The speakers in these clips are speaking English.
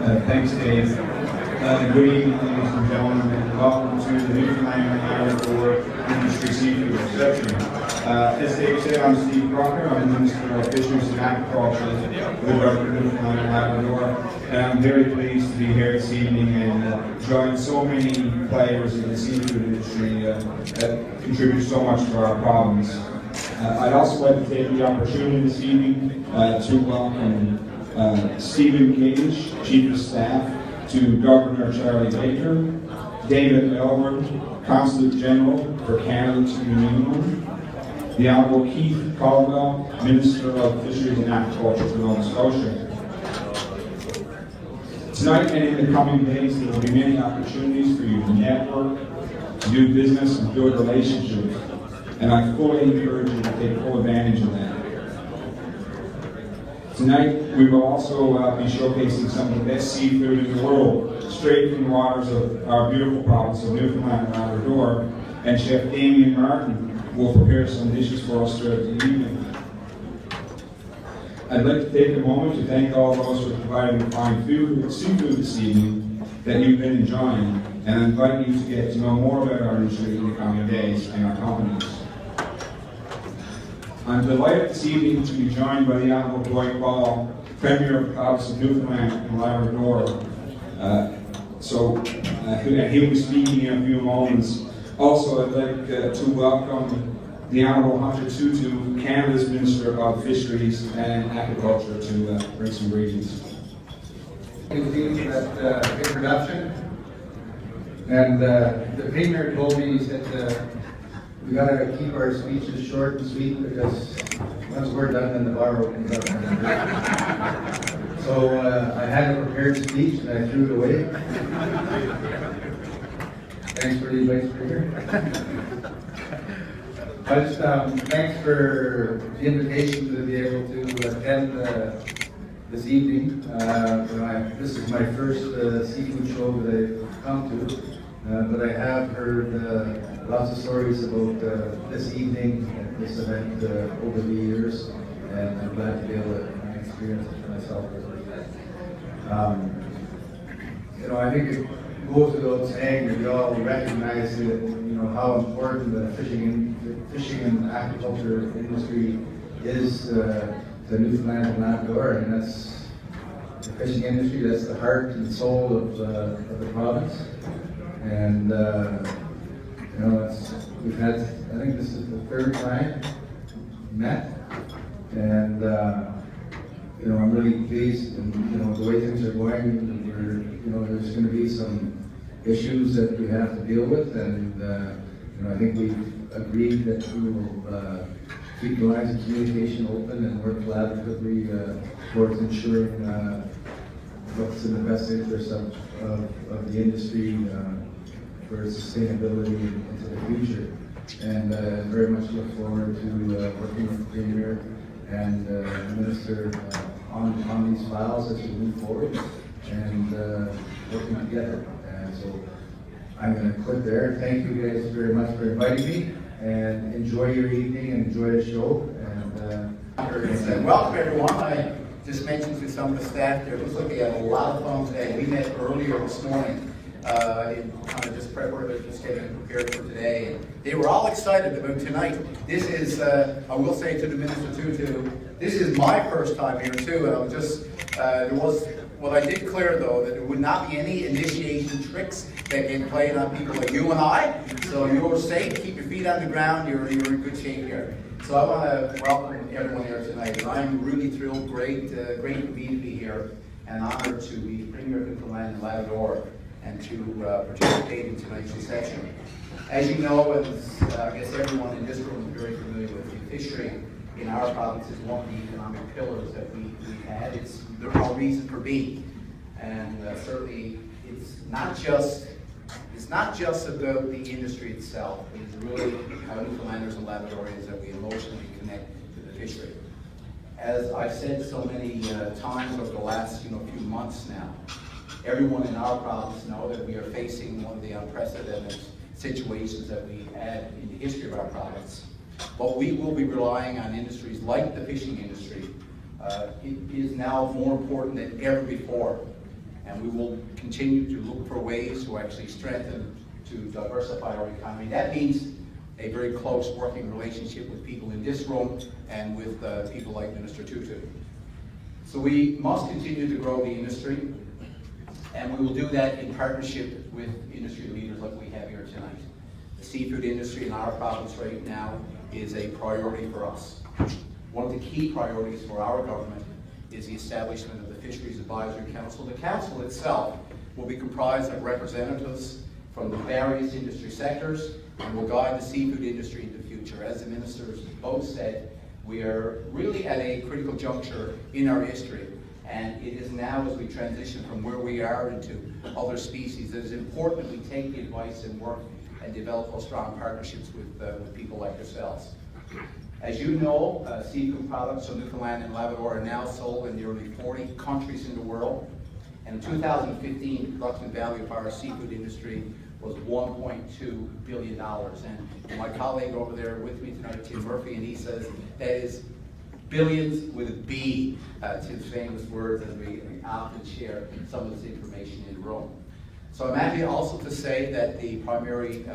Thanks, Dave. Good evening, ladies and gentlemen, and welcome to the Newfoundland and Labrador Industry Seafood Reception. As Dave said, I'm Steve Crocker. I'm the Minister of Fisheries and Aquaculture with the Government of Newfoundland and Labrador, and I'm very pleased to be here this evening and join so many players in the seafood industry that contribute so much to our province. I'd also like to take the opportunity this evening to welcome Stephen Cage, Chief of Staff, to Governor Charlie Baker, David Melbourne, Consulate General for Canada to New England, the Honourable Keith Caldwell, Minister of Fisheries and Aquaculture for Nova Scotia. Tonight and in the coming days, there will be many opportunities for you to network, to do business and build relationships, and I fully encourage you to take full advantage of that. Tonight, we will also be showcasing some of the best seafood in the world, straight from the waters of our beautiful province of Newfoundland and Labrador, and Chef Damien Martin will prepare some dishes for us throughout the evening. I'd like to take a moment to thank all those for providing fine seafood this evening that you've been enjoying, and I invite you to get to know more about our industry in the coming days and our companies. I'm delighted this evening to be joined by the Honourable Dwight Ball, Premier of the Province of Newfoundland and Labrador. He'll be speaking in a few moments. Also, I'd like to welcome the Honourable Hunter Tootoo, Canada's Minister of Fisheries and Aquaculture, to bring some greetings. Thank you for that introduction. And the Premier told me, he said, we got to keep our speeches short and sweet because once we're done, then the bar opens up. So I had a prepared speech and I threw it away. Thanks for the advice, Premier. But thanks for the invitation to be able to attend this evening. This is my first seafood show that I've come to. But I have heard lots of stories about this evening and this event over the years, and I'm glad to be able to experience it for myself. I think it goes without saying that we all recognize that how important the fishing and aquaculture industry is to Newfoundland and Labrador, and that's the fishing industry. That's the heart and soul of the province. And we've had, I think this is the third time we met, and I'm really pleased, and the way things are going, there's going to be some issues that we have to deal with, and I think we've agreed that we will keep the lines of communication open and work collaboratively towards ensuring what's in the best interest of the industry for sustainability into the future. And very much look forward to working with the Premier and the Minister on these files as we move forward and working together. And so I'm going to quit there. Thank you guys very much for inviting me, and enjoy your evening and enjoy the show. And welcome everyone. I just mentioned to some of the staff there, it looks like we had a lot of fun today. We met earlier this morning in kind of just getting prepared for today. And they were all excited about tonight. This is, I will say to the Minister too, this is my first time here too, and I was just, I did clear though, that there would not be any initiation tricks that get played on people like you and I. So you're safe, keep your feet on the ground, you're in good shape here. So I want to welcome everyone here tonight, and I'm really thrilled, great for me to be here, and honored to be Premier of Newfoundland and Labrador, and to participate in tonight's reception. As you know, as I guess everyone in this room is very familiar with, the fishery in our province is one of the economic pillars that we had. There's no reason for being, and certainly it's not just about the industry itself. It's really how Newfoundlanders and Labradorians that we emotionally connect to the fishery. As I've said so many times over the last few months now, everyone in our province knows that we are facing one of the unprecedented situations that we had in the history of our province. But we will be relying on industries like the fishing industry. It is now more important than ever before. and we will continue to look for ways to actually strengthen, to diversify our economy. That means a very close working relationship with people in this room and with people like Minister Tutu. So we must continue to grow the industry, and we will do that in partnership with industry leaders like we have here tonight. The seafood industry in our province right now is a priority for us. One of the key priorities for our government is the establishment of the Fisheries Advisory Council. The council itself will be comprised of representatives from the various industry sectors and will guide the seafood industry in the future. As the ministers both said, we are really at a critical juncture in our history, and it is now, as we transition from where we are into other species, that it's important that we take the advice and work and develop those strong partnerships with people like yourselves. As you know, seafood products from Newfoundland and Labrador are now sold in nearly 40 countries in the world. And in 2015, the production value of our seafood industry was $1.2 billion. And my colleague over there with me tonight, Tim Murphy, and he says that is billions with a B, Tim's famous words, as we often share some of this information in Rome. So I'm happy also to say that the primary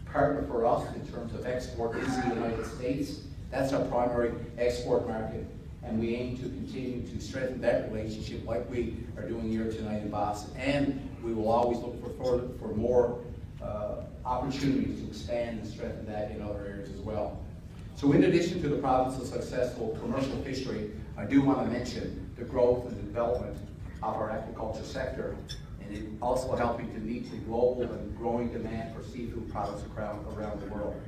partner for us in terms of export is the United States. That's our primary export market, and we aim to continue to strengthen that relationship like we are doing here tonight in Boston. And we will always look for more opportunities to expand and strengthen that in other areas as well. So in addition to the province's successful commercial fishery, I do want to mention the growth and development of our aquaculture sector, and it also helping to meet the global and growing demand for seafood products around the world.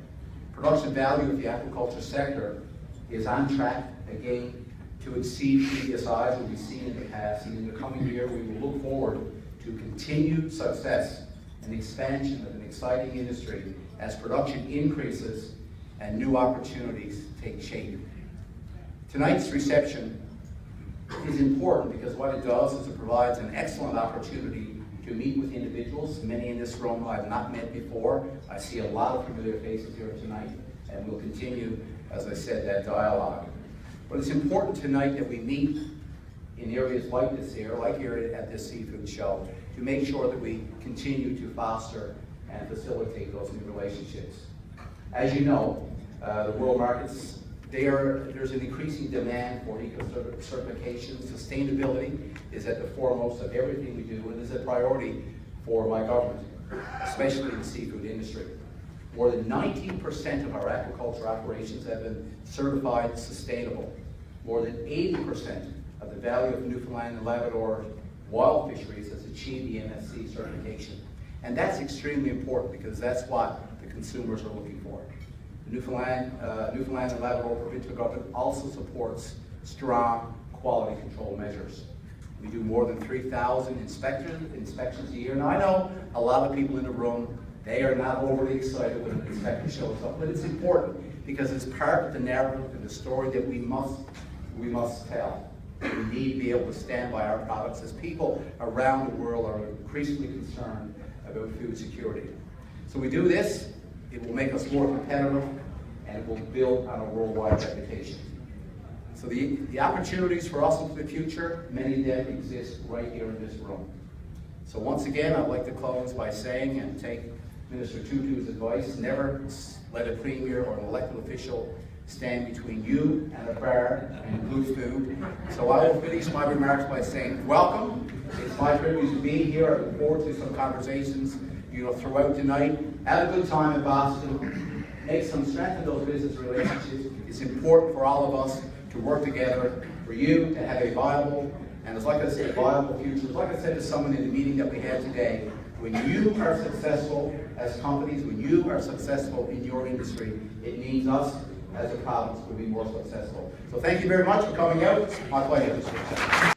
Production value of the aquaculture sector is on track, again, to exceed previous highs that we've seen in the past, and in the coming year we will look forward to continued success and expansion of an exciting industry as production increases and new opportunities take shape. Tonight's reception is important because what it does is it provides an excellent opportunity to meet with individuals. Many in this room I've not met before. I see a lot of familiar faces here tonight, and we'll continue, as I said, that dialogue. But it's important tonight that we meet in areas like this here, like here at this seafood show, to make sure that we continue to foster and facilitate those new relationships. As you know, the world markets, there's an increasing demand for eco-certification. Sustainability is at the foremost of everything we do, and is a priority for my government, especially in the seafood industry. More than 19% of our aquaculture operations have been certified sustainable. More than 80% of the value of Newfoundland and Labrador wild fisheries has achieved the MSC certification. And that's extremely important because that's what the consumers are looking for. The Newfoundland and Labrador provincial government also supports strong quality control measures. We do more than 3,000 inspections a year. Now I know a lot of people in the room, they are not overly excited when an inspector shows up, but it's important because it's part of the narrative and the story that we must tell. We need to be able to stand by our products as people around the world are increasingly concerned about food security. So we do this, it will make us more competitive, and it will build on a worldwide reputation. So the opportunities for us into the future, many of them exist right here in this room. So once again, I'd like to close by saying and take Minister Tutu's advice, never let a premier or an elected official stand between you and a bar and good food. So I will finish my remarks by saying, welcome. It's my privilege to be here. I look forward to some conversations, throughout tonight. Have a good time in Boston. Strengthen those business relationships. It's important for all of us to work together, for you to have a viable, and as like I said, viable future. Like I said to someone in the meeting that we had today, when you are successful as companies, when you are successful in your industry, it means us as a province will be more successful. So thank you very much for coming out. My pleasure.